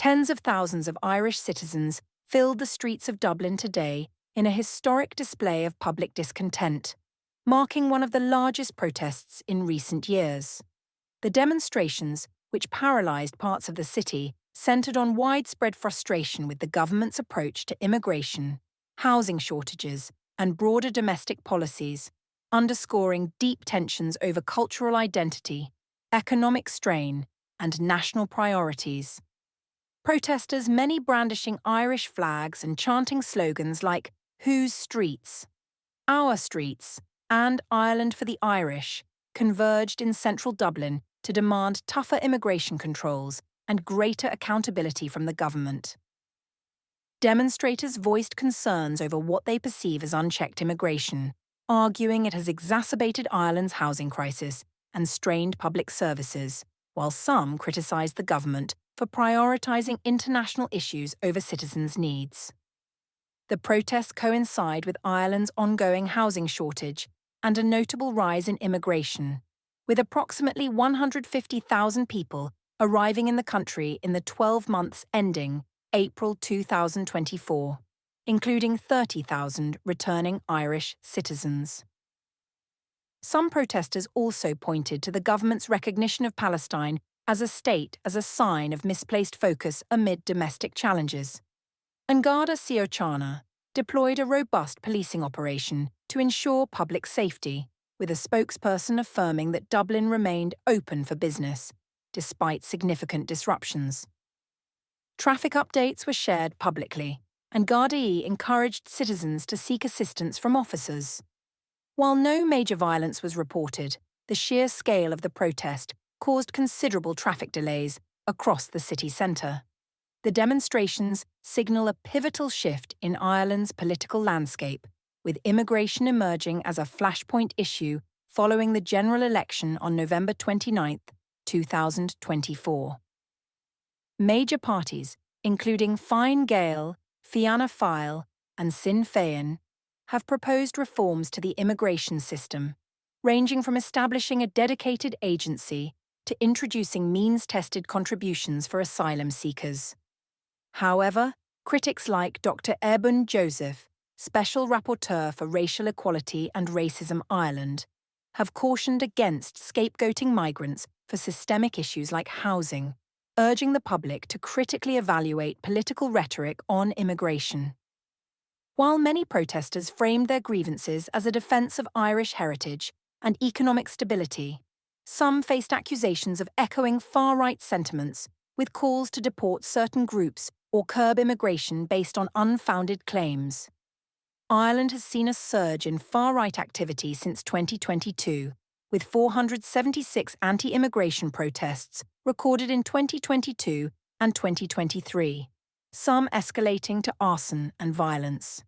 Tens of thousands of Irish citizens filled the streets of Dublin today in a historic display of public discontent, marking one of the largest protests in recent years. The demonstrations, which paralysed parts of the city, centred on widespread frustration with the government's approach to immigration, housing shortages, and broader domestic policies, underscoring deep tensions over cultural identity, economic strain, and national priorities. Protesters, many brandishing Irish flags and chanting slogans like "Whose Streets?", "Our Streets," and "Ireland for the Irish," converged in central Dublin to demand tougher immigration controls and greater accountability from the government. Demonstrators voiced concerns over what they perceive as unchecked immigration, arguing it has exacerbated Ireland's housing crisis and strained public services, while some criticised the government for prioritising international issues over citizens' needs. The protests coincide with Ireland's ongoing housing shortage and a notable rise in immigration, with approximately 150,000 people arriving in the country in the 12 months ending April 2024, including 30,000 returning Irish citizens. Some protesters also pointed to the government's recognition of Palestine as a state as a sign of misplaced focus amid domestic challenges. And Garda Síochána deployed a robust policing operation to ensure public safety, with a spokesperson affirming that Dublin remained open for business, despite significant disruptions. Traffic updates were shared publicly, and Gardaí encouraged citizens to seek assistance from officers. While no major violence was reported, the sheer scale of the protest caused considerable traffic delays across the city centre. The demonstrations signal a pivotal shift in Ireland's political landscape, with immigration emerging as a flashpoint issue following the general election on November 29, 2024. Major parties, including Fine Gael, Fianna Fáil, and Sinn Féin, have proposed reforms to the immigration system, ranging from establishing a dedicated agency to introducing means-tested contributions for asylum seekers. However, critics like Dr. Ebun Joseph, Special Rapporteur for Racial Equality and Racism Ireland, have cautioned against scapegoating migrants for systemic issues like housing, urging the public to critically evaluate political rhetoric on immigration. While many protesters framed their grievances as a defence of Irish heritage and economic stability, some faced accusations of echoing far-right sentiments, with calls to deport certain groups or curb immigration based on unfounded claims. Ireland has seen a surge in far-right activity since 2022, with 476 anti-immigration protests recorded in 2022 and 2023, some escalating to arson and violence.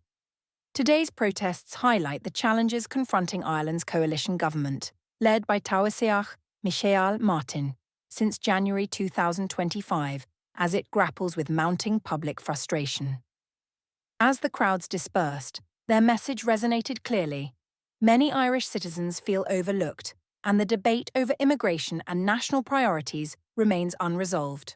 Today's protests highlight the challenges confronting Ireland's coalition government, led by Taoiseach Micheál Martin, since January 2025, as it grapples with mounting public frustration. As the crowds dispersed, their message resonated clearly. Many Irish citizens feel overlooked, and the debate over immigration and national priorities remains unresolved.